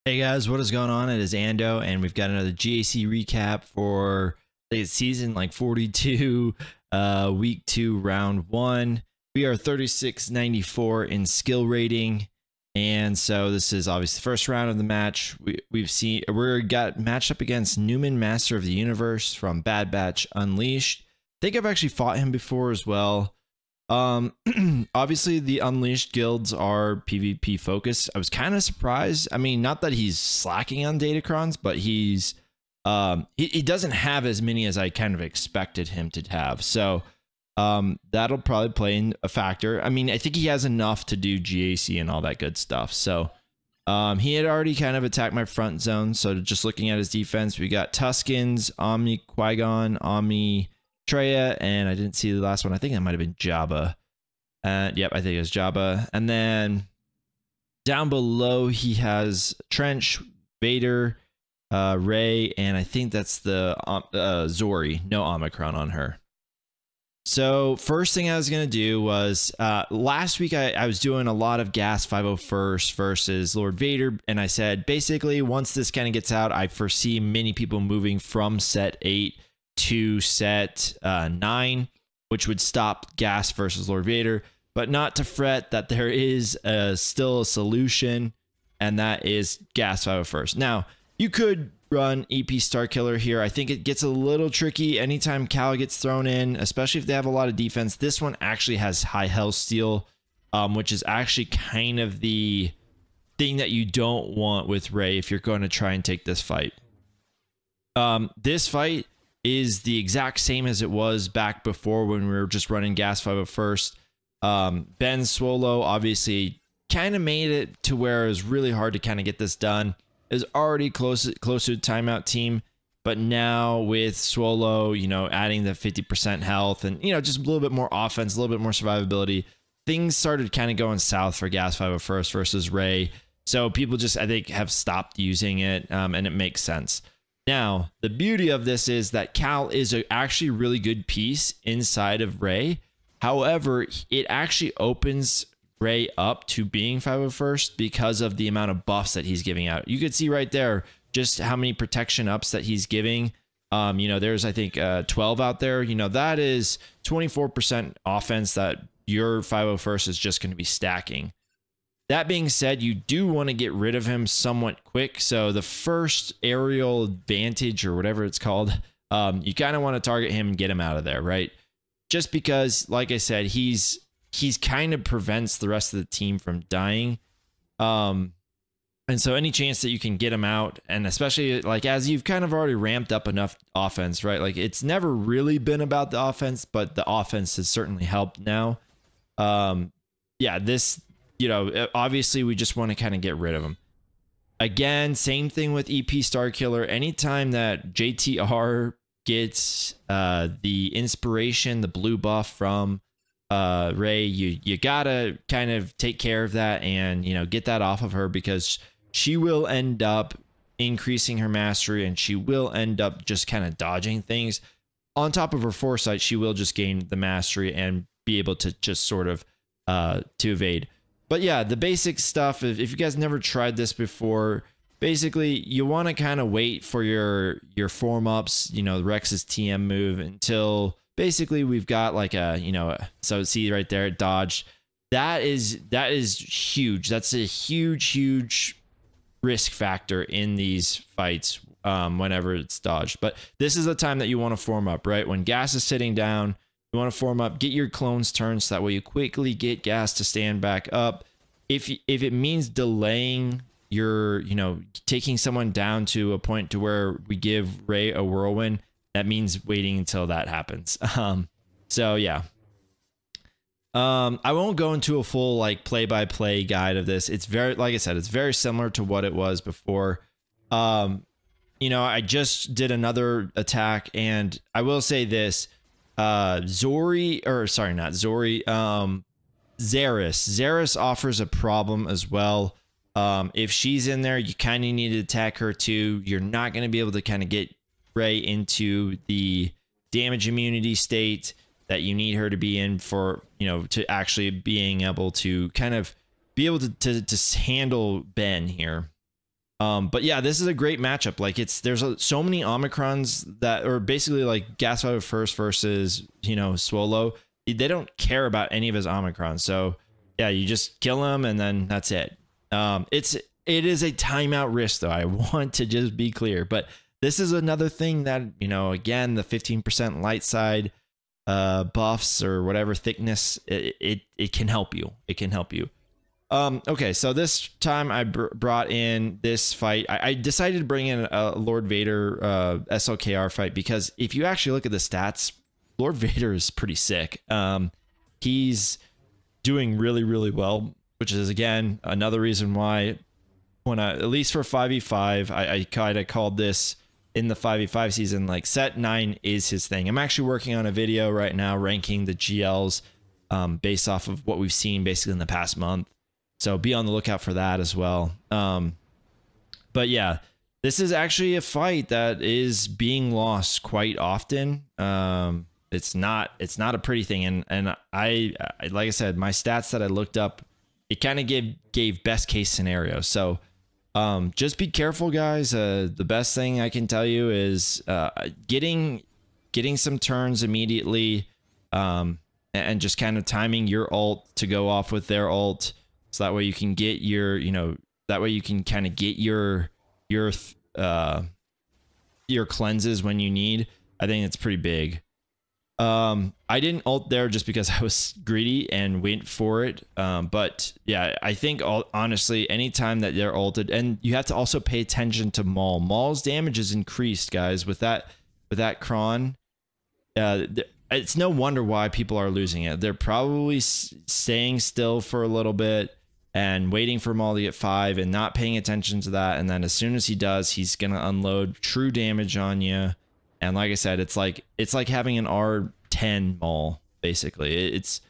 Hey guys, what is going on? It is Ando, and we've got another GAC recap for season like 42, week 2, round 1. We are 3694 in skill rating, and so this is obviously the first round of the match. We're got matched up against Newman, Master of the Universe from Bad Batch Unleashed. I think I've actually fought him before as well. Obviously the Unleashed guilds are PvP focused. I was kind of surprised. I mean, not that he's slacking on datacrons, but he's he doesn't have as many as I kind of expected him to have. So that'll probably play in a factor. I mean, I think he has enough to do GAC and all that good stuff. So he had already kind of attacked my front zone. So just looking at his defense, we got Tuskens, Omni Qui-Gon, Omni Treya, and I didn't see the last one. I think that might have been Jabba. Yep, I think it was Jabba. And then down below, he has Trench, Vader, Rey, and I think that's the Zori. No Omicron on her. So first thing I was going to do was, last week I was doing a lot of gas 501st versus Lord Vader, and I said, basically, once this kind of gets out, I foresee many people moving from set 8 to set 9, which would stop gas versus Lord Vader, but not to fret that there is still a solution, and that is gas 501st. Now, you could run EP Starkiller here. I think it gets a little tricky anytime Cal gets thrown in, especially if they have a lot of defense. This one actually has high health steal, which is actually kind of the thing that you don't want with Rey if you're going to try and take this fight. This fight is the exact same as it was back before when we were just running gas 501st. Ben Swolo obviously kind of made it to where it was really hard to kind of get this done. It was already close to timeout team, but now with Swolo, you know, adding the 50% health and, you know, just a little bit more offense, a little bit more survivability, things started kind of going south for gas 501st versus Rey. So people just, I think, have stopped using it, and it makes sense. Now, the beauty of this is that Cal is actually a really good piece inside of Rey. However, it actually opens Rey up to being 501st because of the amount of buffs that he's giving out. You could see right there just how many protection ups that he's giving. You know, there's, I think, 12 out there. You know, that is 24% offense that your 501st is just going to be stacking. That being said, you do want to get rid of him somewhat quick. So the first aerial advantage, or whatever it's called, you kind of want to target him and get him out of there, right? Just because, like I said, he's kind of prevents the rest of the team from dying. And so any chance that you can get him out, and especially like as you've kind of already ramped up enough offense, right? Like it's never really been about the offense, but the offense has certainly helped now. Yeah, this, you know, obviously we just want to kind of get rid of him. Again, same thing with EP Starkiller. Anytime that JTR gets the inspiration, the blue buff from Rey, you gotta kind of take care of that and, you know, get that off of her, because she will end up increasing her mastery and she will end up just kind of dodging things. On top of her foresight, she will just gain the mastery and be able to just sort of to evade. But yeah, the basic stuff, if you guys never tried this before, basically you want to kind of wait for your form ups, you know, Rex's TM move, until basically we've got like a, you know, so see right there, it dodged. That is huge. That's a huge risk factor in these fights whenever it's dodged. But this is the time that you want to form up, right? When gas is sitting down, you want to form up, get your clones turned so that way you quickly get gas to stand back up. If it means delaying your, you know, taking someone down to a point to where we give Rey a whirlwind, that means waiting until that happens. So yeah. I won't go into a full like play-by-play guide of this. It's very, like I said, it's very similar to what it was before. You know, I just did another attack, and I will say this. Zeris offers a problem as well. If she's in there, you kind of need to attack her too. You're not going to be able to kind of get Rey into the damage immunity state that you need her to be in for, you know, to actually being able to kind of be able to handle Ben here. But yeah, this is a great matchup. Like there's so many Omicrons that are basically like Gas 501st versus, you know, Swolo. They don't care about any of his Omicrons. So yeah, you just kill him and then that's it. It is a timeout risk though. I want to just be clear, but this is another thing that, you know, again, the 15% light side buffs or whatever thickness, it can help you. It can help you. Okay, so this time I brought in this fight. I decided to bring in a Lord Vader SLKR fight because if you actually look at the stats, Lord Vader is pretty sick. He's doing really, really well, which is again another reason why when at least for 5v5, I kind of called this in the 5v5 season, like set 9 is his thing. I'm actually working on a video right now ranking the GLs based off of what we've seen basically in the past month. So be on the lookout for that as well. But yeah, this is actually a fight that is being lost quite often. It's not a pretty thing. And I like I said, my stats that I looked up, it kind of gave best case scenario. So just be careful, guys. The best thing I can tell you is getting some turns immediately and just kind of timing your ult to go off with their ult. So that way you can get your, you know, that way you can kind of get your cleanses when you need. I think it's pretty big. I didn't ult there just because I was greedy and went for it. But yeah, I think honestly, anytime that they're ulted, and you have to also pay attention to Maul. Maul's damage is increased, guys, with that Kron. It's no wonder why people are losing it. They're probably staying still for a little bit and waiting for Maul to get 5 and not paying attention to that. And then as soon as he does, he's going to unload true damage on you. And like I said, it's like having an R10 Maul, basically. It's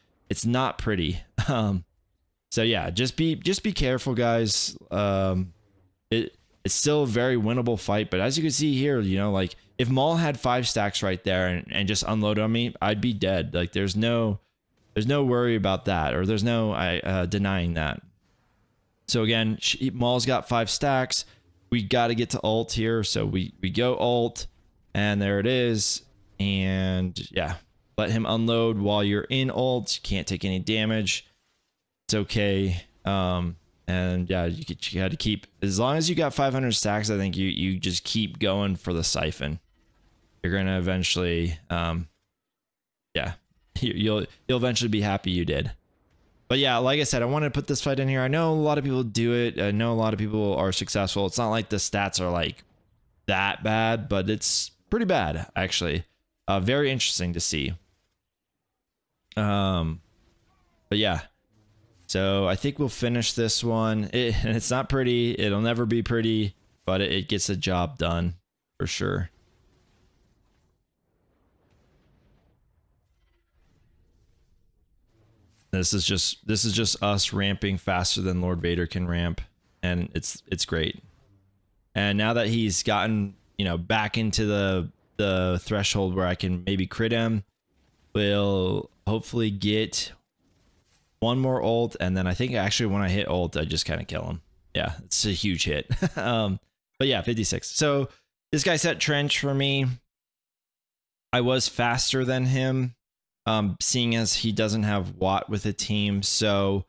not pretty. So yeah, just be careful, guys. It's still a very winnable fight, but as you can see here, you know, like if Maul had 5 stacks right there and just unload on me, I'd be dead. Like there's no worry about that, or there's no denying that. So again, Maul's got 5 stacks. We got to get to ult here, so we go ult, and there it is. And yeah, let him unload while you're in ult. You can't take any damage. It's okay. And yeah, you got to keep, as long as you got 500 stacks, I think you just keep going for the siphon. You're gonna eventually, yeah, you'll eventually be happy you did. But yeah, like I said, I wanted to put this fight in here. I know a lot of people do it. I know a lot of people are successful. It's not like the stats are like that bad, but it's pretty bad actually. Very interesting to see. But yeah. So I think we'll finish this one. And it's not pretty. It'll never be pretty, but it gets the job done for sure. This is just us ramping faster than Lord Vader can ramp, and it's great. And now that he's gotten, you know, back into the threshold where I can maybe crit him, we'll hopefully get one more ult, and then I think actually when I hit ult, I just kind of kill him. Yeah, it's a huge hit. But yeah, 56. So this guy set trench for me. I was faster than him, seeing as he doesn't have Watt with a team. So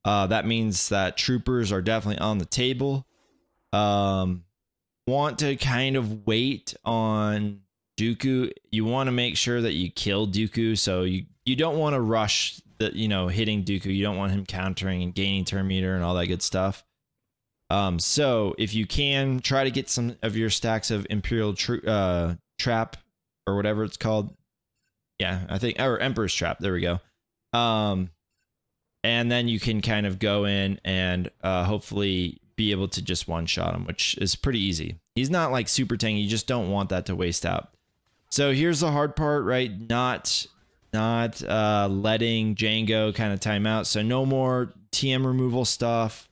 that means that troopers are definitely on the table. Want to kind of wait on Dooku. You want to make sure that you kill Dooku. So you don't want to rush the, you know, hitting Dooku. You don't want him countering and gaining turn meter and all that good stuff. So if you can, try to get some of your stacks of Imperial Trap or whatever it's called. Yeah, I think, or Emperor's Trap. There we go. And then you can kind of go in and hopefully be able to just one-shot him, which is pretty easy. He's not like super tanky. You just don't want that to waste out. So here's the hard part, right? Not letting Django kind of time out. So no more TM removal stuff.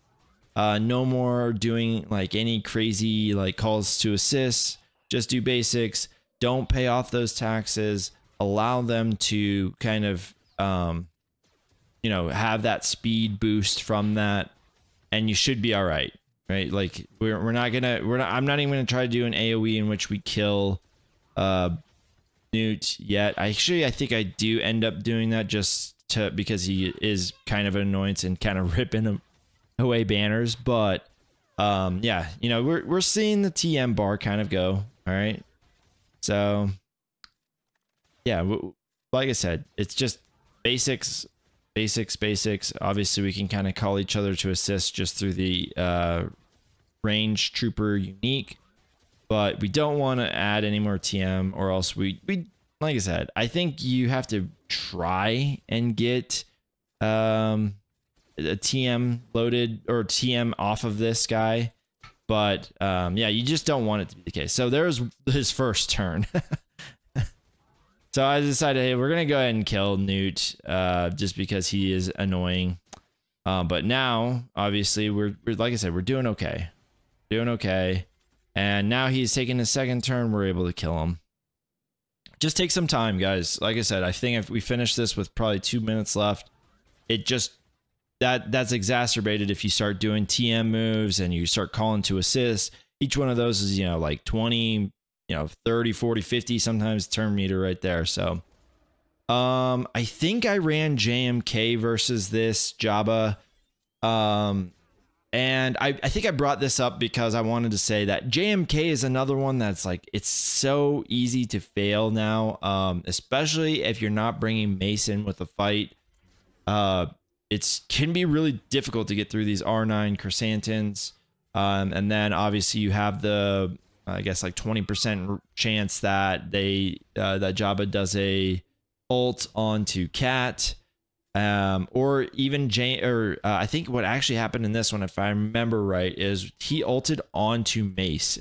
No more doing like any crazy like calls to assist. Just do basics. Don't pay off those taxes. Allow them to kind of, you know, have that speed boost from that, and you should be all right. right? Like I'm not even gonna try to do an AoE in which we kill Newt yet. I think I do end up doing that because he is kind of an annoyance and kind of ripping away banners. But yeah, you know, we're seeing the TM bar kind of go. All right, so yeah, like I said, it's just basics. Obviously, we can kind of call each other to assist just through the range trooper unique, but we don't want to add any more TM, or else we like I said, I think you have to try and get a TM loaded or TM off of this guy, but yeah, you just don't want it to be the case. So there's his first turn. So I decided, hey, we're gonna go ahead and kill Newt, just because he is annoying. But now, obviously, we're like I said, we're doing okay, and now he's taking his second turn. We're able to kill him. Just take some time, guys. Like I said, I think if we finish this with probably 2 minutes left, it just that's exacerbated if you start doing TM moves and you start calling to assist. Each one of those is, you know, like 20. 30, 40, 50, sometimes turn meter right there. So I think I ran JMK versus this Jabba. And I think I brought this up because I wanted to say that JMK is another one that's like, it's so easy to fail now, especially if you're not bringing Mason with the fight. It can be really difficult to get through these R9 Chrysanthemums. And then obviously you have the I guess like 20% chance that that Jabba does a ult onto Cat, or even I think what actually happened in this one, if I remember right, is he ulted onto Mace,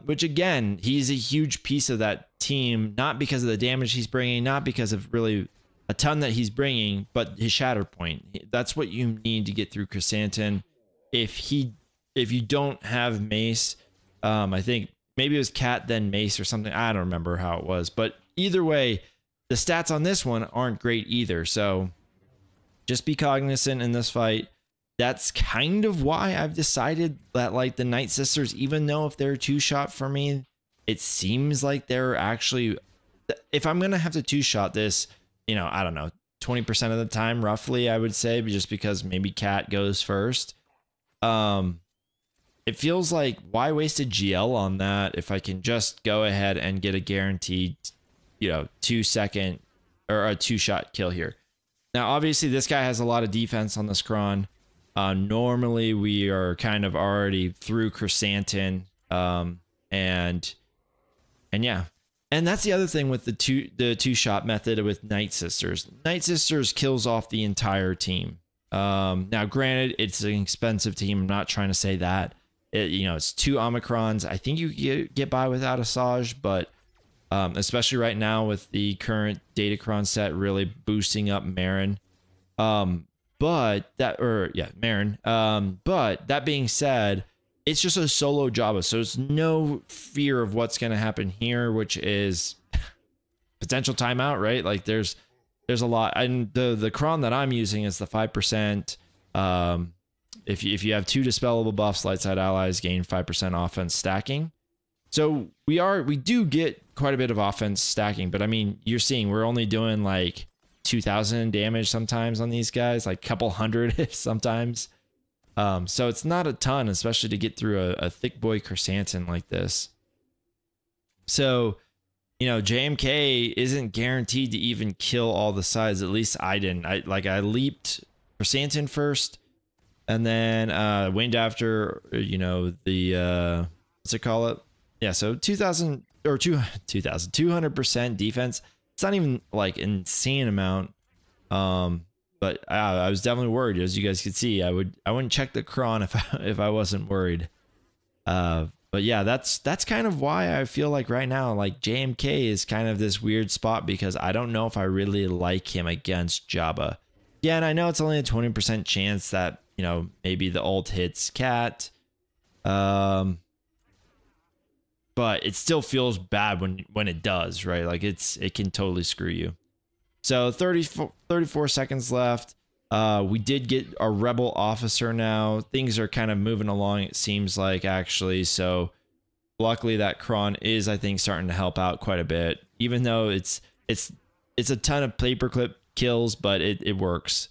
which again, he's a huge piece of that team, not because of the damage he's bringing, not because of really a ton that he's bringing, but his shatter point. That's what you need to get through Chrysanthemum. If you don't have Mace, I think maybe it was Cat then Mace or something. I don't remember how it was, but either way, the stats on this one aren't great either. So just be cognizant in this fight. That's kind of why I've decided that, like, the Night Sisters, even though if they're two-shot for me, it seems like they're actually, if I'm going to have to two-shot this, you know, I don't know, 20% of the time, roughly, I would say, but just because maybe Cat goes first. It feels like, why waste a GL on that if I can just go ahead and get a guaranteed, you know, 2-second or a two-shot kill here. Now, obviously, this guy has a lot of defense on this Kron. Normally, we are kind of already through Chrysanthemum, and yeah. And that's the other thing with the two-shot method with Night Sisters. Night Sisters kills off the entire team. Now, granted, it's an expensive team. I'm not trying to say that. You know, it's 2 Omicrons. I think you get by without Asajj, but especially right now with the current Datacron set really boosting up Marin. Marin. But that being said, it's just a solo Jabba, so there's no fear of what's going to happen here, which is potential timeout, right? Like there's a lot, and the Kron that I'm using is the 5%. If you have 2 dispellable buffs, light side allies gain 5% offense stacking. So we do get quite a bit of offense stacking, but I mean, you're seeing we're only doing like 2,000 damage sometimes on these guys, like a couple hundred sometimes. So it's not a ton, especially to get through a thick boy Chrysanthemum like this. So, you know, JMK isn't guaranteed to even kill all the sides. At least I didn't. I leaped Chrysanthemum first, and then winged after, you know, the what's it call it? Yeah, so 200% defense. It's not even like insane amount. But I was definitely worried, as you guys could see. I wouldn't check the Kron if I wasn't worried. But yeah, that's kind of why I feel like right now, like JMK is kind of this weird spot, because I don't know if I really like him against Jabba. Yeah, and I know it's only a 20% chance that, you know, maybe the ult hits Cat. But it still feels bad when it does, right? Like it can totally screw you. So 34 seconds left. We did get a rebel officer now. Things are kind of moving along, it seems like, actually. So luckily that Kron is, I think, starting to help out quite a bit, even though it's a ton of paperclip kills, but it works.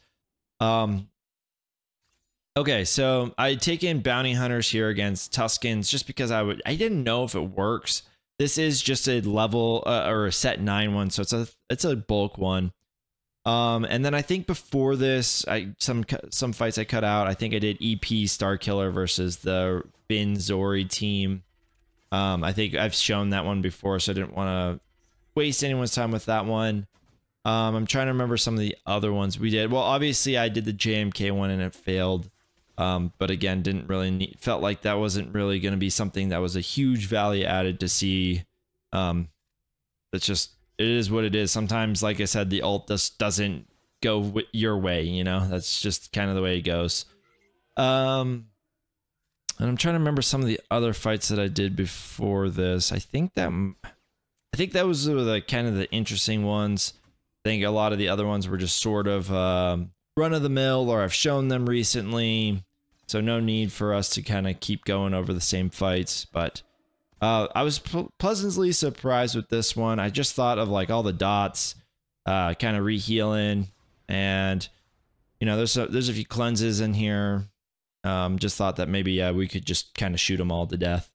Okay, so I take in bounty hunters here against Tuskens just because I didn't know if it works. This is just a level or a set 9 one, so it's a bulk one. And then I think before this, some fights I cut out. I think I did EP Star Killer versus the Finn Zori team. I think I've shown that one before, so I didn't want to waste anyone's time with that one. I'm trying to remember some of the other ones we did. Well, obviously I did the JMK one and it failed. But again, didn't really felt like that wasn't really going to be something that was a huge value added to see. It's just, it is what it is. Sometimes, like I said, the ult just doesn't go your way, you know. That's just kind of the way it goes. And I'm trying to remember some of the other fights that I did before this. I think that was the kind of the interesting ones. I think a lot of the other ones were just sort of run of the mill, or I've shown them recently. So no need for us to kind of keep going over the same fights. But I was pleasantly surprised with this one. I just thought of like all the dots, kind of rehealing, and you know, there's a few cleanses in here. Just thought that maybe we could just kind of shoot them all to death.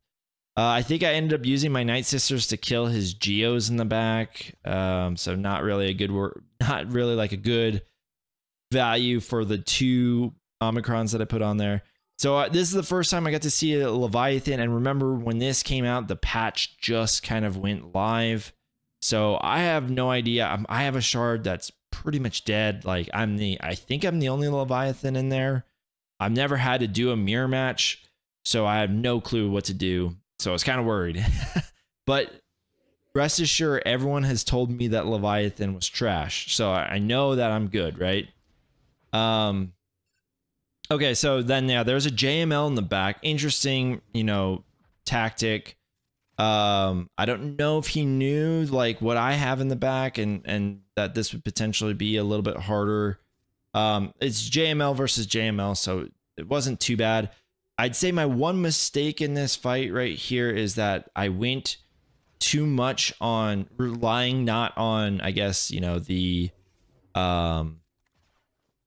I think I ended up using my Night Sisters to kill his Geos in the back. So not really a good not really like a good value for the 2 Omicrons that I put on there. So this is the first time I got to see a Leviathan, and remember when this came out, the patch just kind of went live. So I have no idea. I have a shard that's pretty much dead. Like I think I'm the only Leviathan in there. I've never had to do a mirror match, so I have no clue what to do. So I was kind of worried. But rest assured, everyone has told me that Leviathan was trash. So I know that I'm good, right? Okay, so then yeah, there's a JML in the back. Interesting, you know, tactic. I don't know if he knew like what I have in the back and that this would potentially be a little bit harder. It's JML versus JML, so it wasn't too bad. I'd say my one mistake in this fight right here is that I went too much on relying not on, I guess, you know, the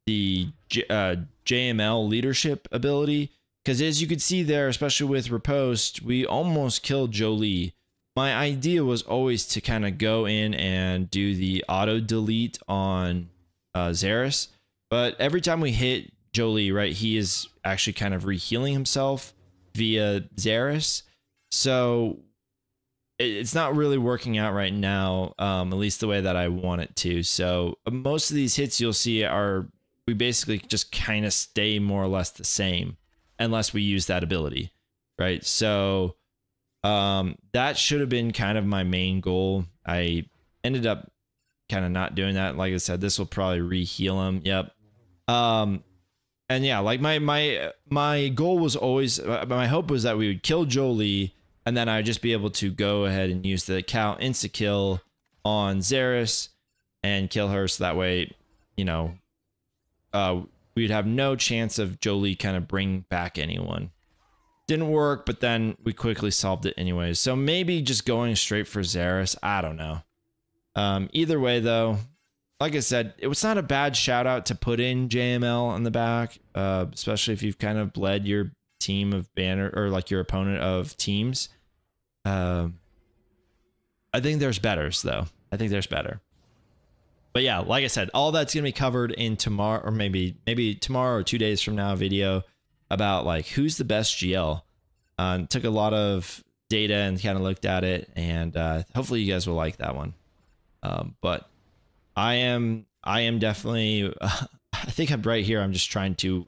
JML leadership ability, because as you could see there, especially with Riposte, we almost killed Jolie. My idea was always to kind of go in and do the auto delete on Xeris, but every time we hit Jolie, right, he is actually kind of rehealing himself via Xeris, so it's not really working out right now, at least the way that I want it to. So most of these hits you'll see are, we basically just kind of stay more or less the same unless we use that ability, right? So that should have been kind of my main goal. I ended up kind of not doing that. Like I said, this will probably reheal him. Yep. And yeah, like my goal was always, my hope was that we would kill Jolie, and then I'd just be able to go ahead and use the Cal insta kill on Xeris and kill her, so that way, you know, we'd have no chance of Jolie kind of bringing back anyone. Didn't work, but then we quickly solved it anyways. So maybe just going straight for Xeris, I don't know. Either way though, like I said, it was not a bad shout out to put in JML on the back, especially if you've kind of bled your team of banner, or like your opponent of teams. I think there's betters though. I think there's better. But yeah, like I said, all that's gonna be covered in tomorrow, or maybe tomorrow or 2 days from now video about like who's the best GL. Took a lot of data and kind of looked at it, and hopefully you guys will like that one. But I am definitely I think I'm right here. I'm just trying to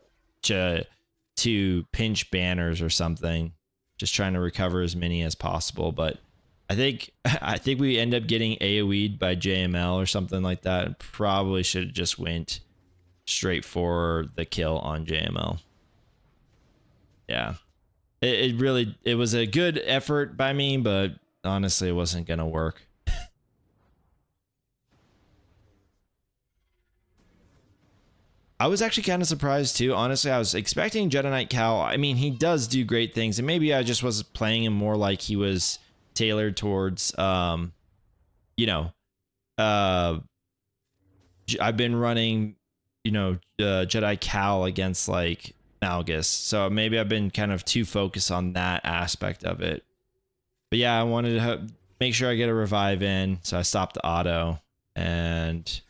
pinch banners or something, just trying to recover as many as possible. But I think we end up getting AoE'd by JML or something like that. Probably should have just went straight for the kill on JML. Yeah, it was a good effort by me, but honestly, it wasn't gonna work. I was actually kind of surprised too. Honestly, I was expecting Jedi Knight Cal. I mean, he does do great things, and maybe I just was playing him more like he was tailored towards, you know, I've been running, you know, Jedi Cal against like Malgus, so maybe I've been kind of too focused on that aspect of it. But yeah, I wanted to make sure I get a revive in, so I stopped the auto, and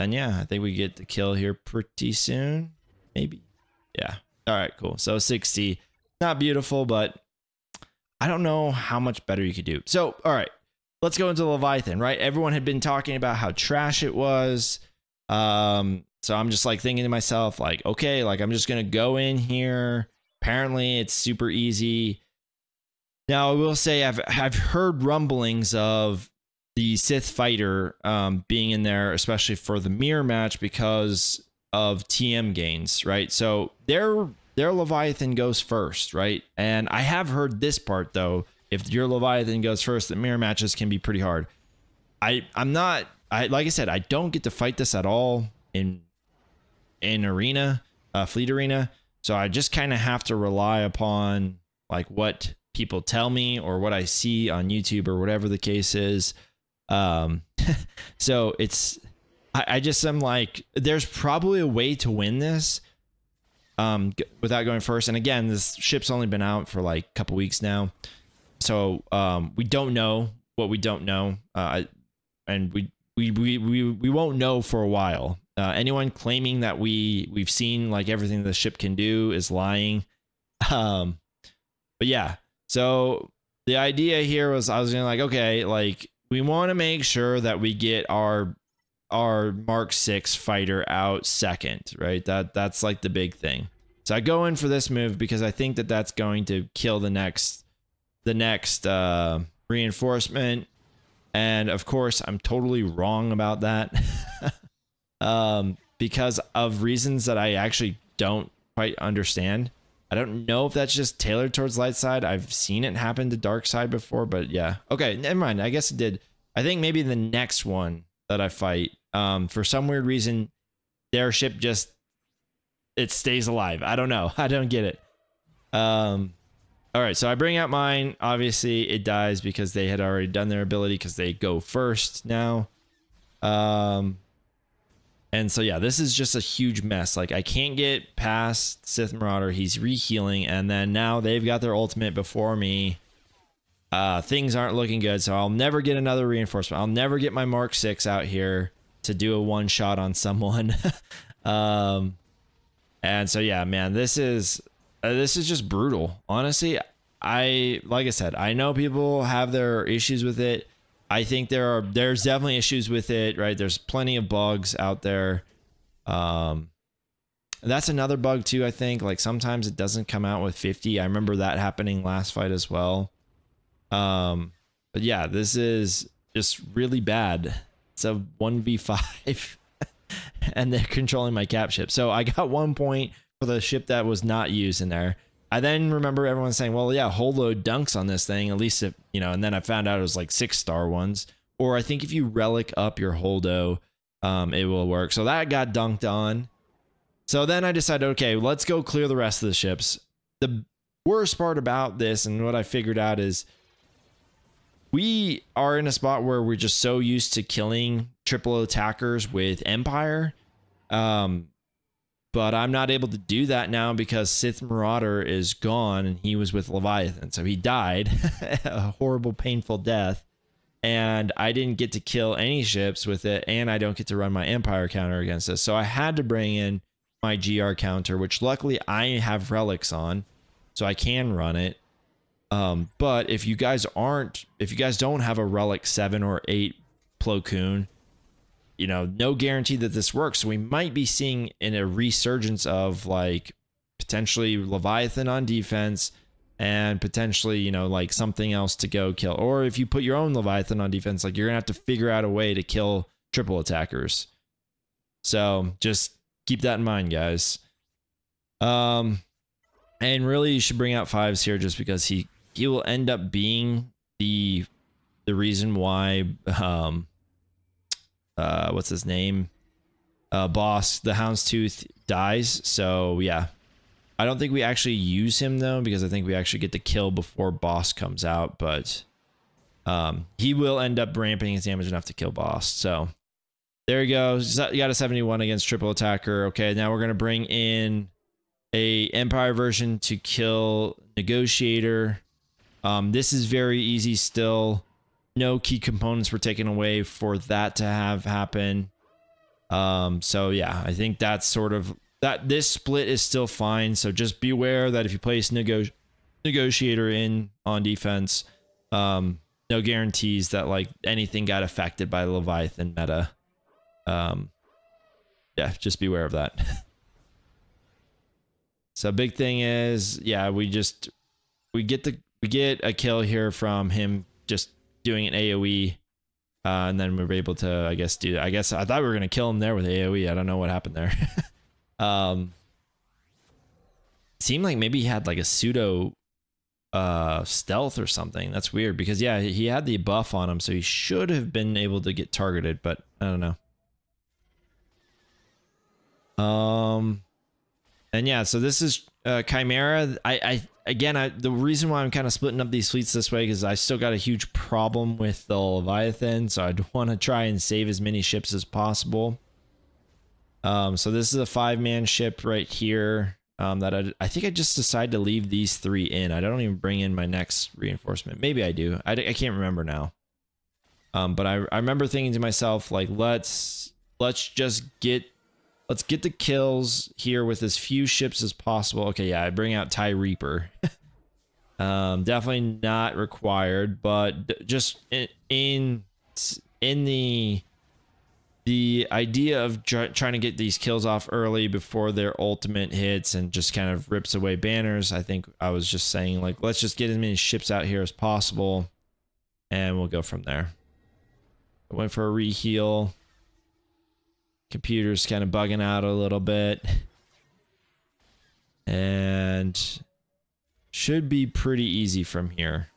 yeah, I think we get the kill here pretty soon, maybe. Yeah. All right, cool. So 60, not beautiful, but I don't know how much better you could do. So, all right, let's go into Leviathan, right? Everyone had been talking about how trash it was. So I'm just like thinking to myself, like, okay, like I'm just going to go in here. Apparently it's super easy. Now I will say I've heard rumblings of the Sith fighter being in there, especially for the mirror match because of TM gains, right? So their Leviathan goes first, right? And I have heard this part though, if your Leviathan goes first, the mirror matches can be pretty hard. I'm not, like I said, I don't get to fight this at all in arena, fleet arena. So I just kind of have to rely upon like what people tell me or what I see on YouTube or whatever the case is. So it's, I just am like, there's probably a way to win this without going first. And again, this ship's only been out for like a couple weeks now. So we don't know what we don't know. And we won't know for a while. Anyone claiming that we've seen like everything the ship can do is lying. But yeah, so the idea here was I was gonna like, okay, like we want to make sure that we get our Mark 6 fighter out second, right? That's like the big thing. So I go in for this move because I think that that's going to kill the next reinforcement. And of course, I'm totally wrong about that. Because of reasons that I actually don't quite understand. I don't know if that's just tailored towards light side. I've seen it happen to dark side before, but yeah. Okay, never mind. I guess it did. I think maybe the next one that I fight, for some weird reason, their ship just, it stays alive. I don't know. I don't get it. All right, so I bring out mine. Obviously, it dies because they had already done their ability because they go first now. And so, yeah, this is just a huge mess. Like, I can't get past Sith Marauder. He's rehealing. And then now they've got their ultimate before me. Things aren't looking good. So I'll never get another reinforcement. I'll never get my Mark 6 out here to do a one shot on someone. And so, yeah, man, this is just brutal. Honestly, like I said, I know people have their issues with it. I think there's definitely issues with it, right? There's plenty of bugs out there. That's another bug too, I think. Like sometimes it doesn't come out with 50. I remember that happening last fight as well. But yeah, this is just really bad. It's a 1v5 and they're controlling my cap ship. So I got 1 point for the ship that was not used in there. I then remember everyone saying, well, yeah, Holo dunks on this thing, at least if, you know, and then I found out it was like 6-star ones. Or I think if you relic up your Holdo, it will work. So that got dunked on. So then I decided, okay, let's go clear the rest of the ships. The worst part about this and what I figured out is we are in a spot where we're just so used to killing triple attackers with Empire. But I'm not able to do that now because Sith Marauder is gone and he was with Leviathan. So he died a horrible, painful death. And I didn't get to kill any ships with it. And I don't get to run my Empire counter against this. So I had to bring in my GR counter, which luckily I have relics on. So I can run it. But if you guys don't have a relic 7 or 8 Plo Koon, you know, no guarantee that this works. So we might be seeing in a resurgence of like potentially Leviathan on defense and potentially, you know, like something else to go kill. Or if you put your own Leviathan on defense, like you're gonna have to figure out a way to kill triple attackers. So just keep that in mind, guys. And really you should bring out 5s here just because he will end up being the reason why what's his name? Bossk, the Houndstooth, dies. So yeah, I don't think we actually use him though, because I think we actually get the kill before Bossk comes out, but he will end up ramping his damage enough to kill Bossk. So there you go. You got a 71 against triple attacker. Okay, now we're gonna bring in a Empire version to kill Negotiator. This is very easy still. No key components were taken away for that to have happen. So yeah, I think that's sort of that. This split is still fine. So just beware that if you place Negotiator in on defense, no guarantees that like anything got affected by the Leviathan meta. Yeah, just beware of that. So big thing is, yeah, we get a kill here from him just doing an AoE, and then we were able to, I guess I thought we were gonna kill him there with AoE. I don't know what happened there. Seemed like maybe he had like a pseudo stealth or something. That's weird because yeah, he had the buff on him, so he should have been able to get targeted, but I don't know. And yeah, so this is Chimaera. The reason why I'm kind of splitting up these fleets this way is I still got a huge problem with the Leviathan, so I'd want to try and save as many ships as possible. So this is a 5-man ship right here. That I think I just decided to leave these 3 in. I don't even bring in my next reinforcement. Maybe I do. I can't remember now. But I remember thinking to myself like, let's get the kills here with as few ships as possible. Okay, yeah, I bring out TIE Reaper. Definitely not required, but just in the idea of trying to get these kills off early before their ultimate hits and just kind of rips away banners, I think I was just saying like, let's just get as many ships out here as possible, and we'll go from there. I went for a reheal. Computer's kind of bugging out a little bit. And should be pretty easy from here.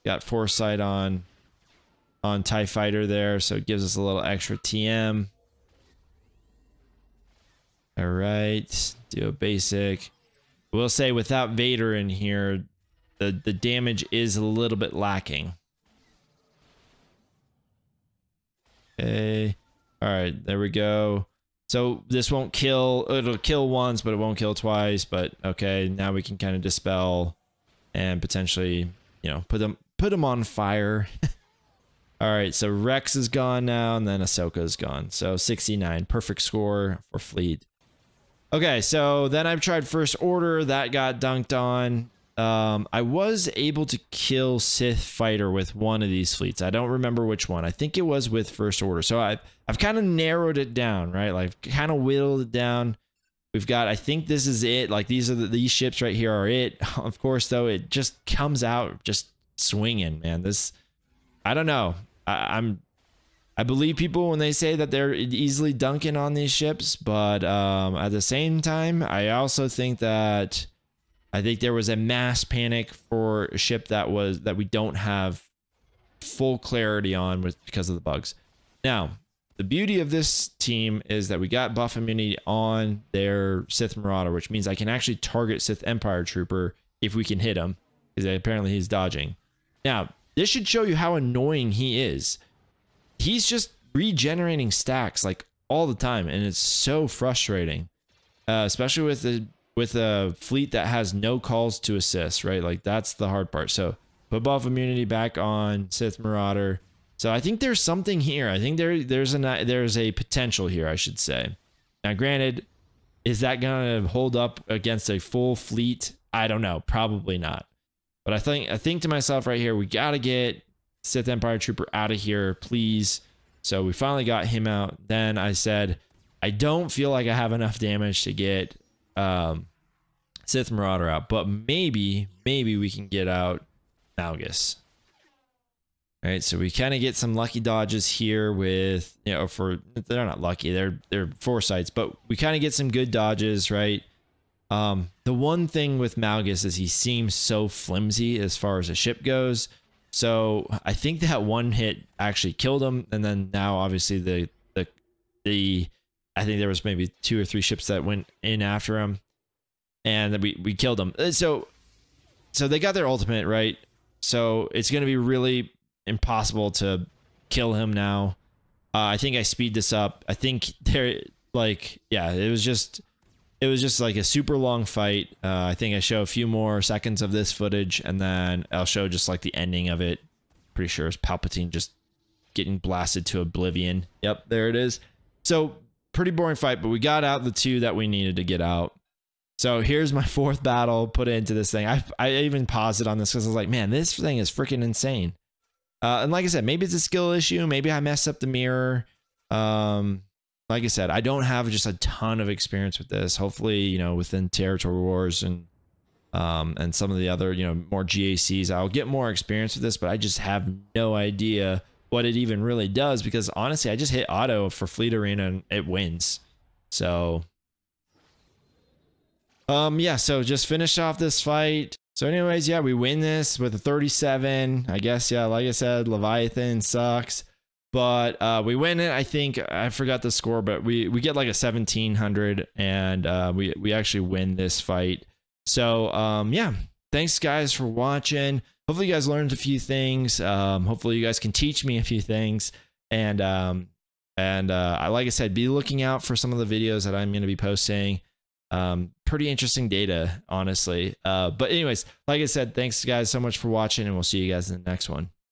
Got foresight on TIE Fighter there, so it gives us a little extra TM. All right, do a basic. We'll say without Vader in here, the damage is a little bit lacking. Okay. All right, there we go. So this won't kill, it'll kill once, but it won't kill twice. But okay, now we can kind of dispel and potentially, you know, put them on fire. All right, so Rex is gone now, and then Ahsoka is gone. So 69, perfect score for fleet. Okay, so then I've tried First Order, that got dunked on. I was able to kill Sith Fighter with one of these fleets. I don't remember which one. I think it was with First Order. So I've kind of narrowed it down, right? Like kind of whittled it down. We've got, I think this is it. Like these ships right here are it. Of course, though, it just comes out just swinging, man. This, I don't know. I believe people when they say that they're easily dunking on these ships, but at the same time, I also think that there was a mass panic for a ship that we don't have full clarity on because of the bugs. Now, the beauty of this team is that we got buff immunity on their Sith Marauder, which means I can actually target Sith Empire Trooper if we can hit him, because apparently he's dodging. Now, this should show you how annoying he is. He's just regenerating stacks like all the time, and it's so frustrating, especially with a fleet that has no calls to assist, right? Like that's the hard part. So put buff immunity back on Sith Marauder. So I think there's something here. I think there's a potential here, I should say. Now, granted, is that gonna hold up against a full fleet? I don't know. Probably not. But I think to myself right here, we gotta get Sith Empire Trooper out of here, please. So we finally got him out. Then I said, I don't feel like I have enough damage to get Sith Marauder out, but maybe we can get out Malgus. All right, so we kind of get some lucky dodges here with, you know, they're not lucky, they're foresights, but we kind of get some good dodges, right? The one thing with Malgus is he seems so flimsy as far as a ship goes. So I think that one hit actually killed him, and then now obviously the I think there was maybe 2 or 3 ships that went in after him, and we killed them. So they got their ultimate, right? So it's going to be really impossible to kill him now. I think I speed this up. I think they're like, yeah, it was just like a super long fight. I think I show a few more seconds of this footage, and then I'll show just like the ending of it. Pretty sure it's Palpatine just getting blasted to oblivion. Yep, there it is. So pretty boring fight, but we got out the 2 that we needed to get out. So here's my 4th battle put into this thing. I even paused it on this because I was like, man, this thing is freaking insane. And like I said, maybe it's a skill issue. Maybe I messed up the mirror. Like I said, I don't have just a ton of experience with this. Hopefully, you know, within Territory Wars and some of the other, you know, more GACs, I'll get more experience with this, but I just have no idea what it even really does, because honestly, I just hit auto for Fleet Arena and it wins. So, yeah, so just finish off this fight. So anyways, yeah, we win this with a 37. I guess, yeah, like I said, Leviathan sucks. But we win it. I think I forgot the score, but we get like a 1700, and we actually win this fight. So yeah, thanks guys for watching. Hopefully you guys learned a few things. Hopefully you guys can teach me a few things. And like I said, be looking out for some of the videos that I'm going to be posting. Pretty interesting data, honestly. But anyways, like I said, thanks guys so much for watching, and we'll see you guys in the next one.